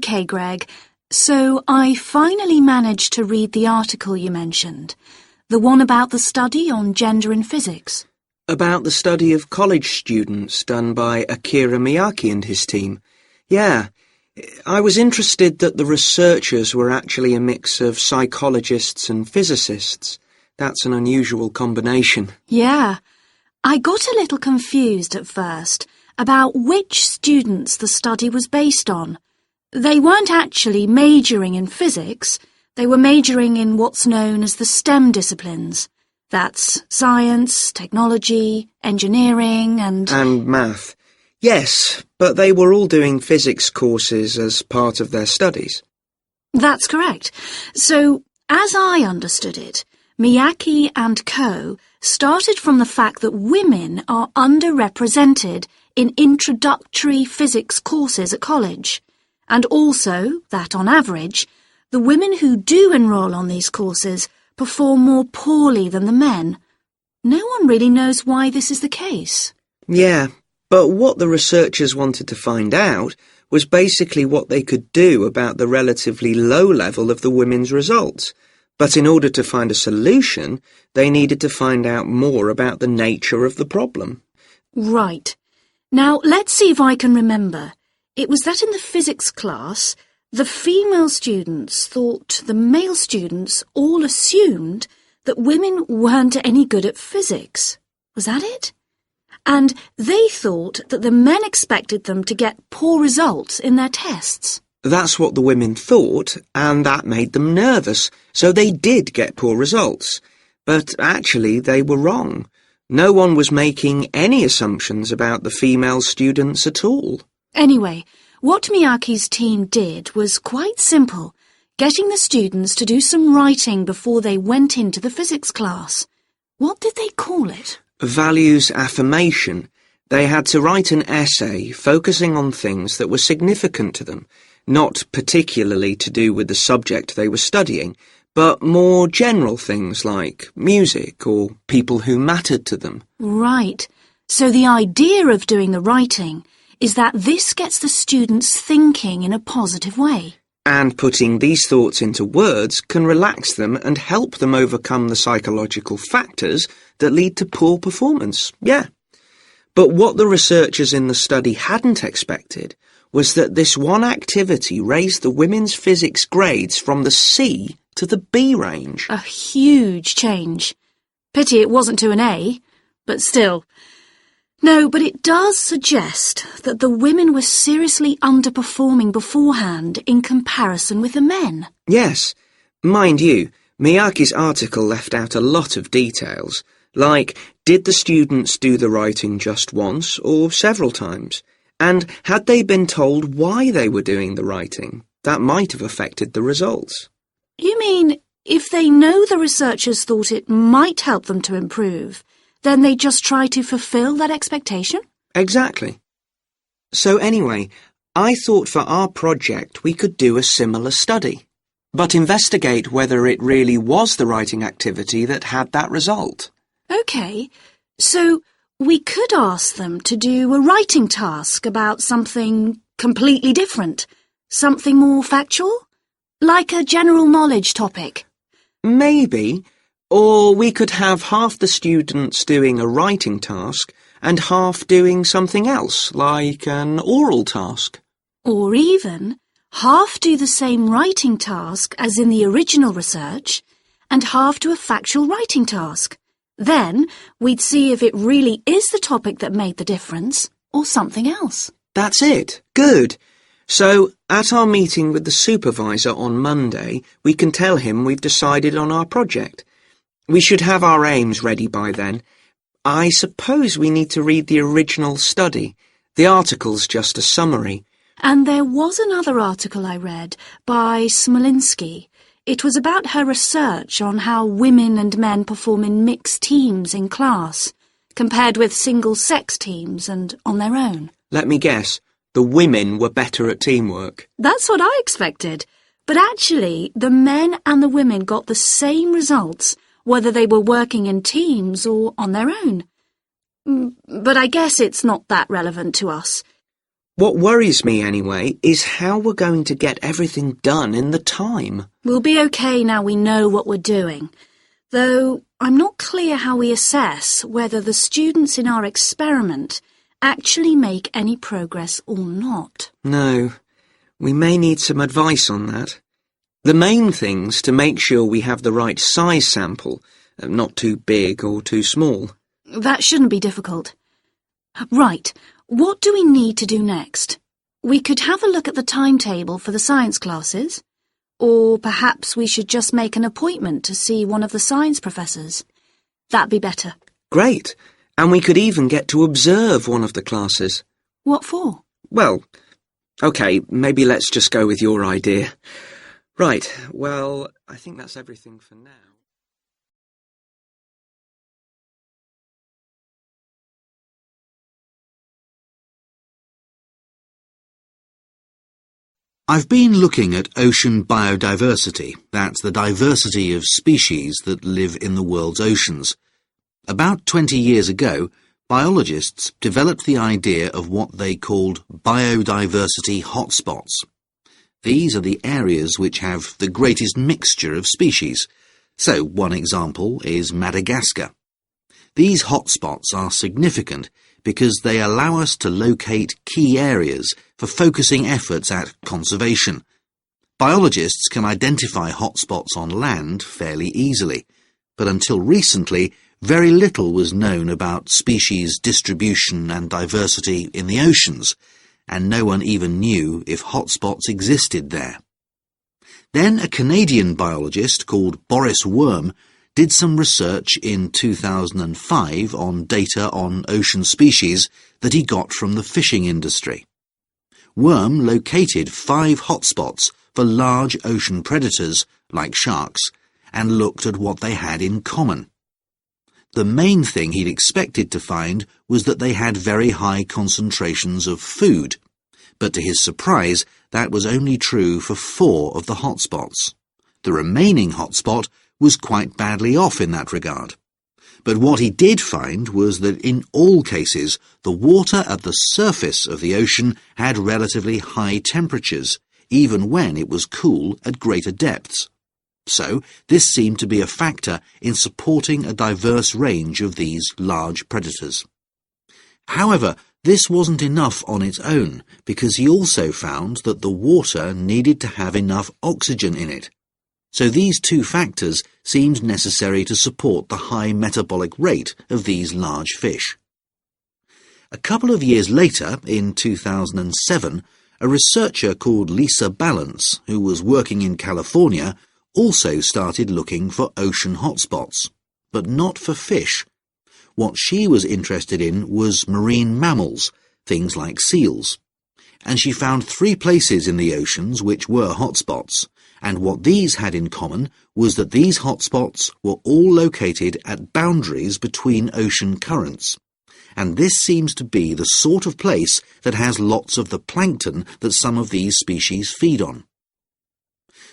OK, Greg. So I finally managed to read the article you mentioned. The one about the study on gender in physics. About the study of college students done by Akira Miyake and his team. Yeah, I was interested that the researchers were actually a mix of psychologists and physicists. That's an unusual combination. Yeah. I got a little confused at first about which students the study was based on. They weren't actually majoring in physics. They were majoring in what's known as the STEM disciplines. That's science, technology, engineering and math. Yes, but they were all doing physics courses as part of their studies. That's correct. So, as I understood it, Miyake and co. started from the fact that women are underrepresented in introductory physics courses at college, and also that, on average, the women who do enroll on these courses perform more poorly than the men. No one really knows why this is the case. Yeah, but what the researchers wanted to find out was basically what they could do about the relatively low level of the women's results. But in order to find a solution, they needed to find out more about the nature of the problem. Right. Now, let's see if I can remember. It was that in the physics class, the female students thought the male students all assumed that women weren't any good at physics. Was that it? And they thought that the men expected them to get poor results in their tests. That's what the women thought, and that made them nervous, so they did get poor results. But actually they were wrong. No one was making any assumptions about the female students at all. Anyway, what Miyake's team did was quite simple, getting the students to do some writing before they went into the physics class. What did they call it? Values affirmation. They had to write an essay focusing on things that were significant to them, not particularly to do with the subject they were studying, but more general things like music or people who mattered to them. Right. So the idea of doing the writing is that this gets the students thinking in a positive way. And putting these thoughts into words can relax them and help them overcome the psychological factors that lead to poor performance. Yeah. But what the researchers in the study hadn't expected was that this one activity raised the women's physics grades from the C to the B range. A huge change. Pity it wasn't to an A, but still. No, but it does suggest that the women were seriously underperforming beforehand in comparison with the men. Yes. Mind you, Miyake's article left out a lot of details, like did the students do the writing just once or several times? And had they been told why they were doing the writing? That might have affected the results. You mean if they know the researchers thought it might help them to improve, then they just try to fulfill that expectation? Exactly. So anyway, I thought for our project we could do a similar study, but investigate whether it really was the writing activity that had that result. OK, so we could ask them to do a writing task about something completely different, something more factual, like a general knowledge topic. Maybe. Or we could have half the students doing a writing task and half doing something else, like an oral task. Or even half do the same writing task as in the original research and half do a factual writing task. Then we'd see if it really is the topic that made the difference or something else. That's it. Good. So, at our meeting with the supervisor on Monday, we can tell him we've decided on our project. We should have our aims ready by then. I suppose we need to read the original study. The article's just a summary. And there was another article I read by Smolinski. It was about her research on how women and men perform in mixed teams in class, compared with single-sex teams and on their own. Let me guess. The women were better at teamwork. That's what I expected. But actually, the men and the women got the same results, whether they were working in teams or on their own. But I guess it's not that relevant to us. What worries me, anyway, is how we're going to get everything done in the time. We'll be okay now we know what we're doing, though I'm not clear how we assess whether the students in our experiment actually make any progress or not. No, we may need some advice on that. The main thing's to make sure we have the right size sample, not too big or too small. That shouldn't be difficult. Right, what do we need to do next? We could have a look at the timetable for the science classes, or perhaps we should just make an appointment to see one of the science professors. That'd be better. Great, and we could even get to observe one of the classes. What for? Well, okay, maybe let's just go with your idea. Right, well, I think that's everything for now. I've been looking at ocean biodiversity. That's the diversity of species that live in the world's oceans. About 20 years ago, biologists developed the idea of what they called biodiversity hotspots. These are the areas which have the greatest mixture of species. So, one example is Madagascar. These hotspots are significant because they allow us to locate key areas for focusing efforts at conservation. Biologists can identify hotspots on land fairly easily, but until recently, very little was known about species distribution and diversity in the oceans, and no one even knew if hotspots existed there. Then a Canadian biologist called Boris Worm did some research in 2005 on data on ocean species that he got from the fishing industry. Worm located 5 hotspots for large ocean predators, like sharks, and looked at what they had in common. The main thing he'd expected to find was that they had very high concentrations of food, but to his surprise, that was only true for 4 of the hotspots. The remaining hotspot was quite badly off in that regard. But what he did find was that in all cases, the water at the surface of the ocean had relatively high temperatures, even when it was cool at greater depths. So, this seemed to be a factor in supporting a diverse range of these large predators. However, this wasn't enough on its own, because he also found that the water needed to have enough oxygen in it. So these 2 factors seemed necessary to support the high metabolic rate of these large fish. A couple of years later, in 2007, a researcher called Lisa Balance, who was working in California, also started looking for ocean hotspots, but not for fish. What she was interested in was marine mammals, things like seals. And she found 3 places in the oceans which were hotspots, and what these had in common was that these hotspots were all located at boundaries between ocean currents. And this seems to be the sort of place that has lots of the plankton that some of these species feed on.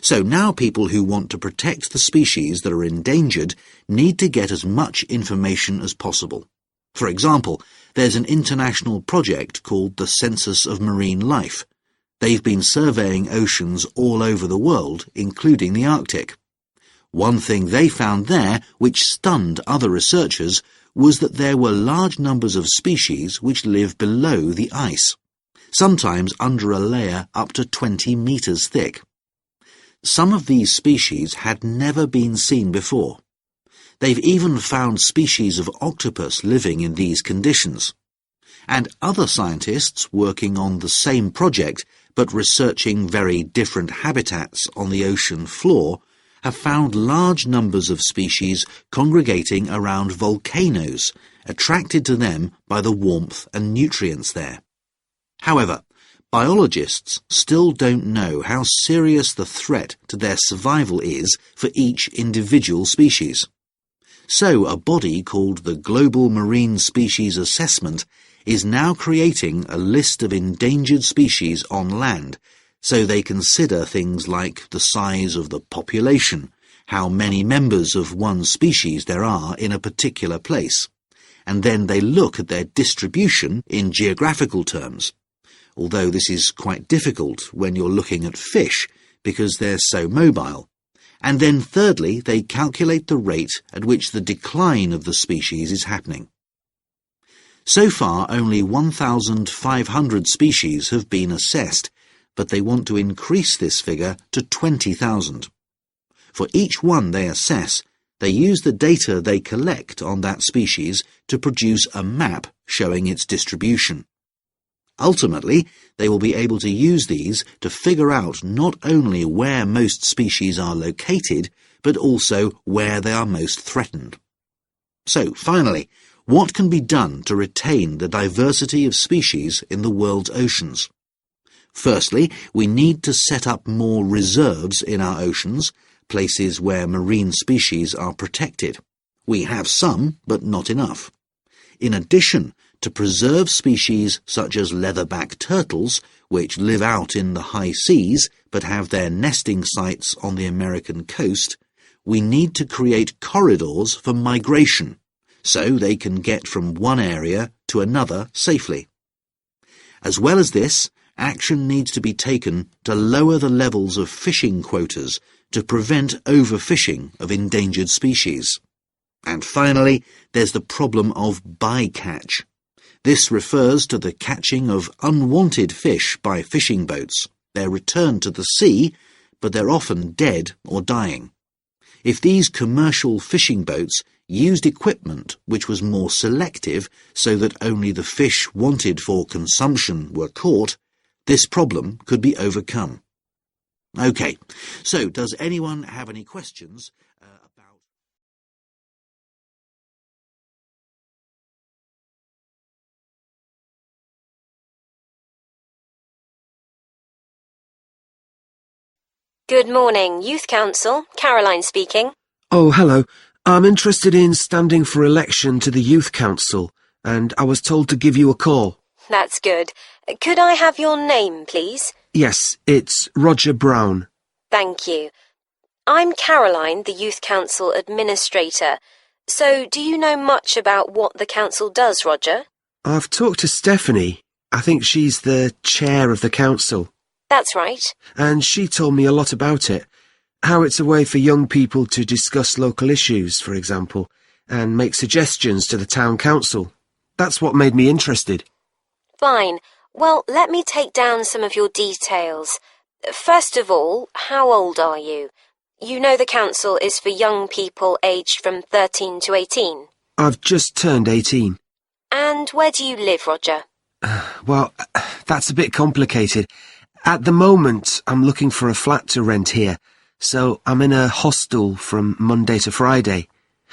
So now people who want to protect the species that are endangered need to get as much information as possible. For example, there's an international project called the Census of Marine Life. They've been surveying oceans all over the world, including the Arctic. One thing they found there, which stunned other researchers, was that there were large numbers of species which live below the ice, sometimes under a layer up to 20 meters thick. Some of these species had never been seen before. They've even found species of octopus living in these conditions. And other scientists working on the same project but researching very different habitats on the ocean floor have found large numbers of species congregating around volcanoes, attracted to them by the warmth and nutrients there. However, biologists still don't know how serious the threat to their survival is for each individual species. So a body called the Global Marine Species Assessment is now creating a list of endangered species on land, so they consider things like the size of the population, how many members of one species there are in a particular place, and then they look at their distribution in geographical terms. although this is quite difficult when you're looking at fish because they're so mobile. And then thirdly, they calculate the rate at which the decline of the species is happening. So far, only 1,500 species have been assessed, but they want to increase this figure to 20,000. For each one they assess, they use the data they collect on that species to produce a map showing its distribution. Ultimately, they will be able to use these to figure out not only where most species are located, but also where they are most threatened. So, finally, what can be done to retain the diversity of species in the world's oceans? Firstly, we need to set up more reserves in our oceans, places where marine species are protected. We have some, but not enough. In addition, to preserve species such as leatherback turtles, which live out in the high seas but have their nesting sites on the American coast, we need to create corridors for migration, so they can get from one area to another safely. As well as this, action needs to be taken to lower the levels of fishing quotas to prevent overfishing of endangered species. And finally, there's the problem of bycatch. This refers to the catching of unwanted fish by fishing boats. They're returned to the sea, but they're often dead or dying. If these commercial fishing boats used equipment which was more selective so that only the fish wanted for consumption were caught, this problem could be overcome. OK, so does anyone have any questions about... Good morning, Youth Council. Caroline speaking. Oh, hello. I'm interested in standing for election to the Youth Council, and I was told to give you a call. That's good. Could I have your name, please? Yes, it's Roger Brown. Thank you. I'm Caroline, the Youth Council Administrator. So, do you know much about what the council does, Roger? I've talked to Stephanie. I think she's the chair of the council. That's right. And she told me a lot about it. How it's a way for young people to discuss local issues, for example, and make suggestions to the town council. That's what made me interested. Fine. Well, let me take down some of your details. First of all, how old are you? You know the council is for young people aged from 13 to 18. I've just turned 18. And where do you live, Roger? Well, that's a bit complicated. At the moment, I'm looking for a flat to rent here, so I'm in a hostel from Monday to Friday.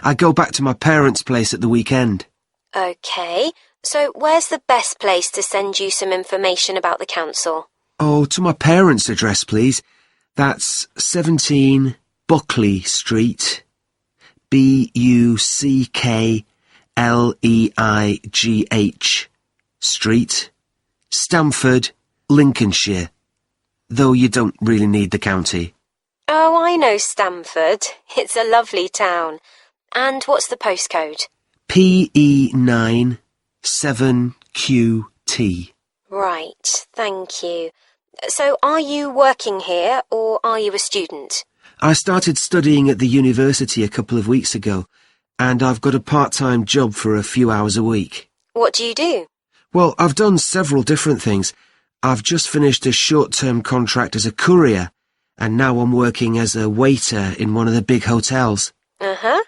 I go back to my parents' place at the weekend. OK, so where's the best place to send you some information about the council? Oh, to my parents' address, please. That's 17 Buckley Street, Buckleigh Street, Stamford, Lincolnshire. Though you don't really need the county. Oh, I know Stamford. It's a lovely town. And what's the postcode? PE9 7QT. Right, thank you. So are you working here or are you a student? I started studying at the university a couple of weeks ago, and I've got a part-time job for a few hours a week. What do you do? Well, I've done several different things. I've just finished a short-term contract as a courier, and now I'm working as a waiter in one of the big hotels. Uh-huh.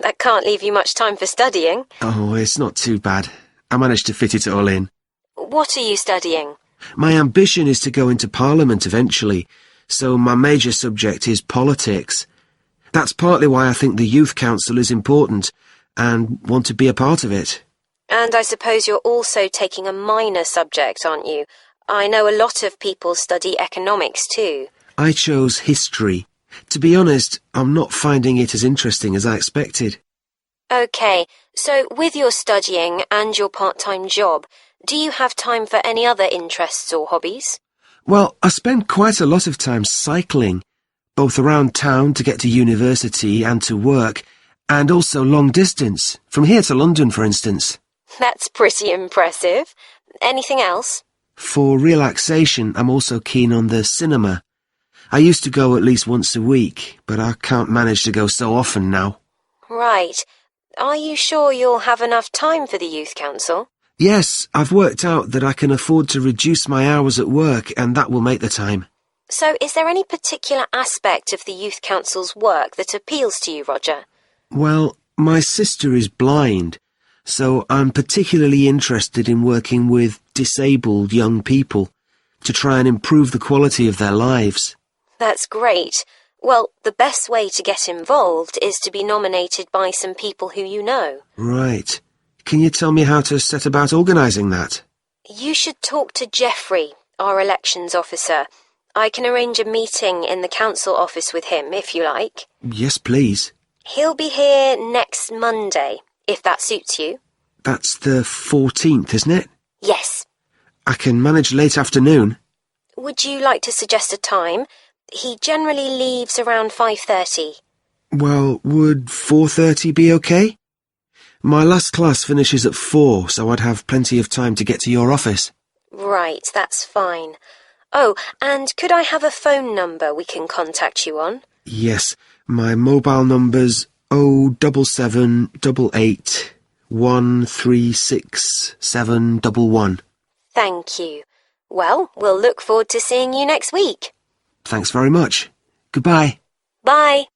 That can't leave you much time for studying. Oh, it's not too bad. I managed to fit it all in. What are you studying? My ambition is to go into Parliament eventually, so my major subject is politics. That's partly why I think the Youth Council is important, and want to be a part of it. And I suppose you're also taking a minor subject, aren't you? I know a lot of people study economics too. I chose history. To be honest, I'm not finding it as interesting as I expected. OK, so with your studying and your part-time job, do you have time for any other interests or hobbies? Well, I spend quite a lot of time cycling, both around town to get to university and to work, and also long distance, from here to London, for instance. That's pretty impressive. Anything else? For relaxation, I'm also keen on the cinema. I used to go at least once a week, but I can't manage to go so often now. Right. Are you sure you'll have enough time for the Youth Council? Yes, I've worked out that I can afford to reduce my hours at work, and that will make the time. So is there any particular aspect of the Youth Council's work that appeals to you, Roger? Well, my sister is blind, so I'm particularly interested in working with disabled young people to try and improve the quality of their lives. That's great. Well, the best way to get involved is to be nominated by some people who you know. Right. Can you tell me how to set about organising that? You should talk to Jeffrey, our elections officer. I can arrange a meeting in the council office with him, if you like. Yes, please. He'll be here next Monday, if that suits you. That's the 14th, isn't it? Yes. I can manage late afternoon. Would you like to suggest a time? He generally leaves around 5:30. Well, would 4:30 be okay? My last class finishes at 4, so I'd have plenty of time to get to your office. Right, that's fine. Oh, and could I have a phone number we can contact you on? Yes, my mobile number's 07788 136711. Thank you. Well, we'll look forward to seeing you next week. Thanks very much. Goodbye. Bye.